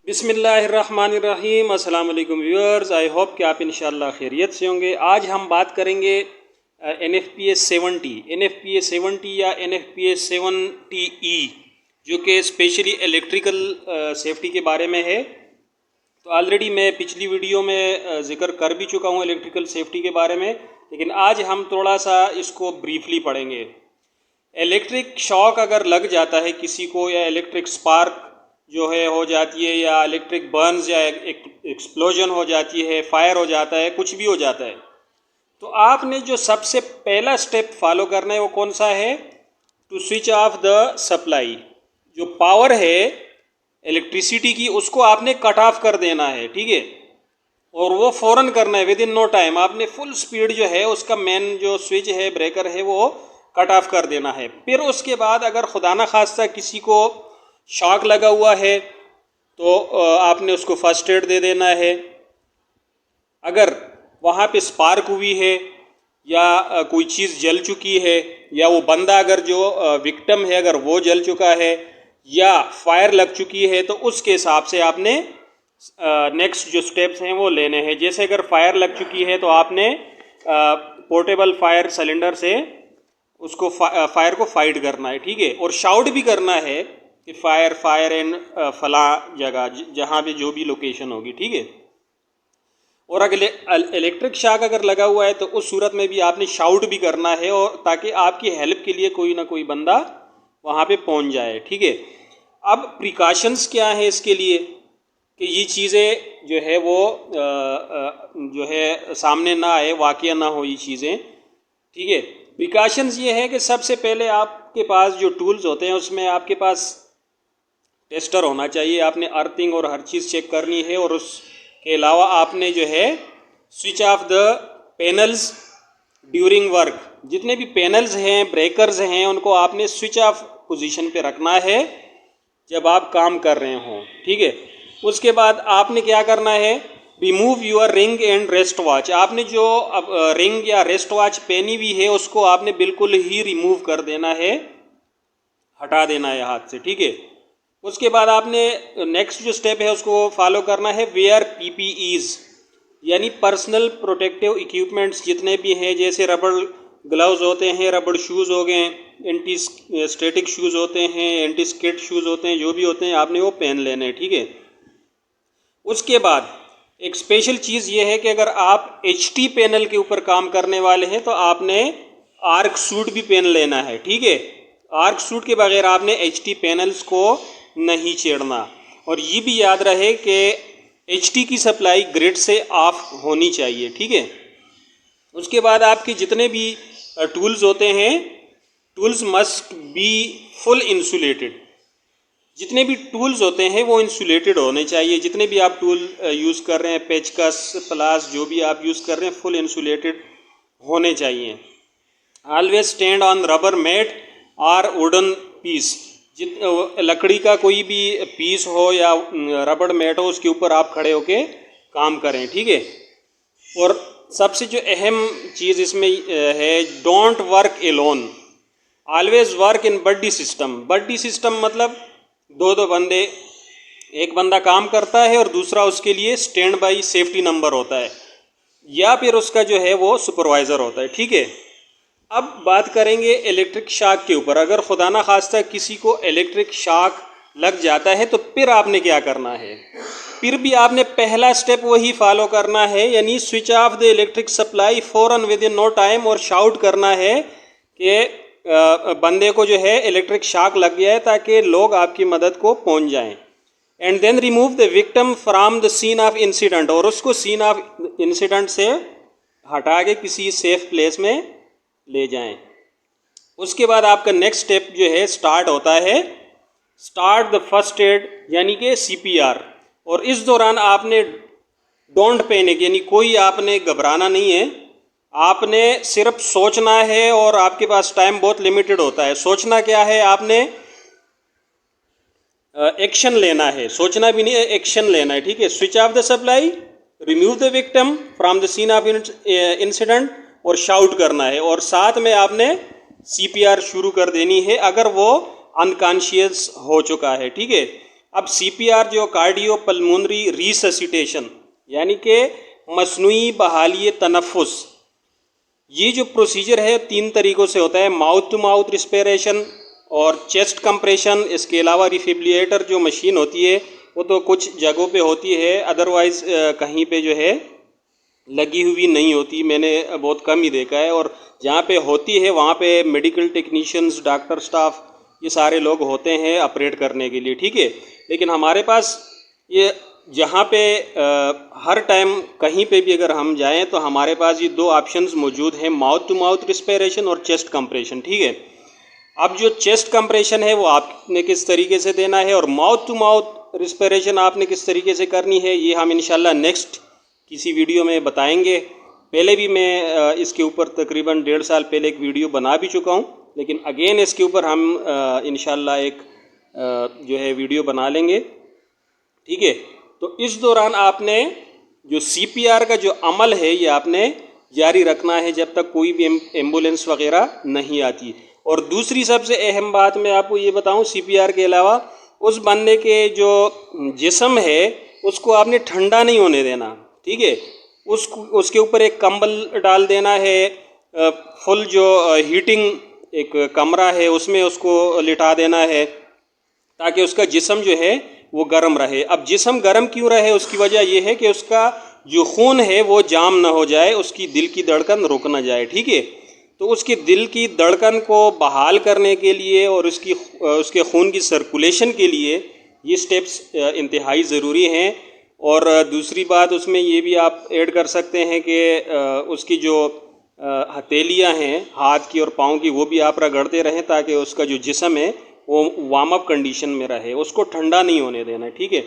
बिस्मिल्लाहिर्रहमानिर्रहीम। अस्सलाम वालेकुम व्यूअर्स, आई होप कि आप इंशाल्लाह खैरियत से होंगे। आज हम बात करेंगे NFPA 70 या NFPA 70E जो कि स्पेशली इलेक्ट्रिकल सेफ्टी के बारे में है। तो ऑलरेडी मैं पिछली वीडियो में ज़िक्र कर भी चुका हूँ इलेक्ट्रिकल सेफ्टी के बारे में, लेकिन आज हम थोड़ा सा इसको ब्रीफली पढ़ेंगे। इलेक्ट्रिक शॉक अगर लग जाता है किसी को, या इलेक्ट्रिक स्पार्क जो है हो जाती है, या इलेक्ट्रिक बर्न्स या एक्सप्लोजन हो जाती है, फायर हो जाता है, कुछ भी हो जाता है, तो आपने जो सबसे पहला स्टेप फॉलो करना है वो कौन सा है? To switch off the supply. जो पावर है इलेक्ट्रिसिटी की, उसको आपने कट ऑफ कर देना है, ठीक है। और वो फ़ौरन करना है, विद इन नो टाइम। आपने फुल स्पीड जो है उसका मेन जो स्विच है, ब्रेकर है, वो कट ऑफ कर देना है। फिर उसके बाद अगर खुदा न खास्ता किसी को शॉक लगा हुआ है तो आपने उसको फर्स्ट एड दे देना है। अगर वहाँ पे स्पार्क हुई है या कोई चीज़ जल चुकी है, या वो बंदा अगर जो विक्टिम है अगर वो जल चुका है, या फायर लग चुकी है, तो उसके हिसाब से आपने नेक्स्ट जो स्टेप्स हैं वो लेने हैं। जैसे अगर फायर लग चुकी है तो आपने पोर्टेबल फायर सिलेंडर से उसको फायर को फाइट करना है, ठीक है। और शाउट भी करना है कि फायर एंड फला जगह, जहाँ पे जो भी लोकेशन होगी, ठीक है। और अगर इलेक्ट्रिक शॉक अगर लगा हुआ है तो उस सूरत में भी आपने शाउट भी करना है, और ताकि आपकी हेल्प के लिए कोई ना कोई बंदा वहाँ पे पहुँच जाए, ठीक है। अब प्रिकॉशंस क्या हैं इसके लिए कि ये चीज़ें जो है वो जो है सामने ना आए, वाक़या ना हो ये चीज़ें, ठीक है। प्रिकॉशंस ये है कि सबसे पहले आपके पास जो टूल्स होते हैं उसमें आपके पास टेस्टर होना चाहिए। आपने अर्थिंग और हर चीज़ चेक करनी है, और उसके अलावा आपने जो है switch off the panels during work. जितने भी पैनल्स हैं, ब्रेकर्स हैं, उनको आपने स्विच ऑफ पोजीशन पे रखना है जब आप काम कर रहे हों, ठीक है। उसके बाद आपने क्या करना है? Remove your ring and rest watch. आपने जो अब रिंग या रेस्ट वॉच पहनी हुई है उसको आपने बिल्कुल ही रिमूव कर देना है, हटा देना है हाथ से, ठीक है। उसके बाद आपने नेक्स्ट जो स्टेप है उसको फॉलो करना है, वेयर PPEs यानी पर्सनल प्रोटेक्टिव इक्विपमेंट्स जितने भी हैं, जैसे रबड़ ग्लव्स होते हैं, रबड़ शूज़ हो गए, एंटी स्टैटिक शूज़ होते हैं, एंटी स्किड शूज़ होते हैं, जो भी होते हैं आपने वो पहन लेने, ठीक है। उसके बाद एक स्पेशल चीज़ ये है कि अगर आप HT पैनल के ऊपर काम करने वाले हैं तो आपने आर्क सूट भी पहन लेना है, ठीक है। आर्क सूट के बगैर आपने HT पैनल्स को नहीं छेड़ना। और ये भी याद रहे कि HT की सप्लाई ग्रिड से ऑफ होनी चाहिए, ठीक है। उसके बाद आपके जितने भी टूल्स होते हैं, tools must be full insulated. जितने भी टूल्स होते हैं वो इंसुलेटेड होने चाहिए। जितने भी आप टूल यूज़ कर रहे हैं, पेचकस, प्लास, जो भी आप यूज़ कर रहे हैं, फुल इंसुलेटेड होने चाहिए। Always stand on rubber mat और वुडन पीस। लकड़ी का कोई भी पीस हो या रबड़ मैट हो, उसके ऊपर आप खड़े होके काम करें, ठीक है। और सबसे जो अहम चीज़ इसमें है, don't work alone, always work in buddy system. Buddy system मतलब दो बंदे, एक बंदा काम करता है और दूसरा उसके लिए स्टैंड बाई सेफ्टी नंबर होता है, या फिर उसका जो है वो सुपरवाइज़र होता है, ठीक है। अब बात करेंगे इलेक्ट्रिक शॉक के ऊपर। अगर खुदा ना खास्ता किसी को इलेक्ट्रिक शॉक लग जाता है तो फिर आपने क्या करना है? फिर भी आपने पहला स्टेप वही फॉलो करना है, यानी switch off the electric supply फ़ौरन विद इन नो टाइम, और शाउट करना है कि बंदे को जो है इलेक्ट्रिक शॉक लग गया है, ताकि लोग आपकी मदद को पहुंच जाएं। And then remove the victim from the scene of incident, और उसको सीन ऑफ इंसिडेंट से हटा के किसी सेफ प्लेस में ले जाएं। उसके बाद आपका नेक्स्ट स्टेप जो है स्टार्ट होता है, स्टार्ट द फर्स्ट एड यानी कि CPR। और इस दौरान आपने डोंट पैनिक, यानी कोई आपने घबराना नहीं है, आपने सिर्फ सोचना है, और आपके पास टाइम बहुत लिमिटेड होता है। सोचना क्या है? आपने एक्शन लेना है, सोचना भी नहीं है, एक्शन लेना है, ठीक है। Switch off the supply, remove the victim from the scene of incident, और शाउट करना है, और साथ में आपने CPR शुरू कर देनी है अगर वो अनकॉन्शियस हो चुका है, ठीक है। अब CPR जो कार्डियो पल्मोनरी रिससिटेशन यानी कि मसनूई बहाली तनफ़ुस, ये जो प्रोसीजर है 3 तरीक़ों से होता है, माउथ टू माउथ रिस्पिरेशन और चेस्ट कंप्रेशन। इसके अलावा रिफिब्रिलेटर जो मशीन होती है वो तो कुछ जगहों पे होती है, अदरवाइज़ कहीं पे जो है लगी हुई नहीं होती, मैंने बहुत कम ही देखा है। और जहाँ पे होती है वहाँ पे मेडिकल टेक्नीशियंस, डॉक्टर, स्टाफ, ये सारे लोग होते हैं ऑपरेट करने के लिए, ठीक है। लेकिन हमारे पास ये जहाँ पे हर टाइम कहीं पे भी अगर हम जाएं तो हमारे पास ये 2 ऑप्शंस मौजूद हैं, माउथ टू माउथ रिस्पिरेशन और चेस्ट कंप्रेशन, ठीक है। अब जो चेस्ट कंप्रेशन है वो आपने किस तरीके से देना है और माउथ टू माउथ रिस्पिरेशन आपने किस तरीके से करनी है, ये हम इंशाल्लाह नेक्स्ट किसी वीडियो में बताएंगे। पहले भी मैं इसके ऊपर तकरीबन 1.5 साल पहले एक वीडियो बना भी चुका हूँ, लेकिन अगेन इसके ऊपर हम इंशाल्लाह एक जो है वीडियो बना लेंगे, ठीक है। तो इस दौरान आपने जो CPR का जो अमल है ये आपने जारी रखना है जब तक कोई भी एम्बुलेंस वगैरह नहीं आती। और दूसरी सबसे अहम बात मैं आपको ये बताऊं, CPR के अलावा उस बंदे के जो जिस्म है उसको आपने ठंडा नहीं होने देना, ठीक है। उसके ऊपर एक कंबल डाल देना है, फुल जो हीटिंग एक कमरा है उसमें उसको लिटा देना है ताकि उसका जिस्म जो है वो गर्म रहे। अब जिस्म गर्म क्यों रहे, उसकी वजह यह है कि उसका जो खून है वो जाम ना हो जाए, उसकी दिल की धड़कन रुक ना जाए, ठीक है। तो उसके दिल की धड़कन को बहाल करने के लिए और उसके खून की सर्कुलेशन के लिए ये स्टेप्स इंतहाई ज़रूरी हैं। और दूसरी बात उसमें ये भी आप ऐड कर सकते हैं कि उसकी जो हथेलियाँ हैं हाथ की और पाँव की वो भी आप रगड़ते रहें ताकि उसका जो जिस्म है वो वार्म अप कंडीशन में रहे, उसको ठंडा नहीं होने देना है, ठीक है।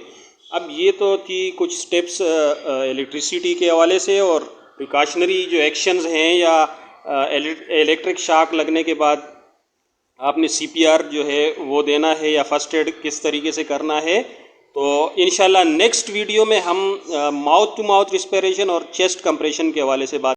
अब ये तो थी कुछ स्टेप्स इलेक्ट्रिसिटी के हवाले से, और प्रिकॉशनरी जो एक्शंस हैं या इलेक्ट्रिक शॉक लगने के बाद आपने CPR जो है वो देना है या फर्स्ट एड किस तरीके से करना है। तो इंशाल्लाह नेक्स्ट वीडियो में हम माउथ टू माउथ रिस्पिरेशन और चेस्ट कंप्रेशन के हवाले से बात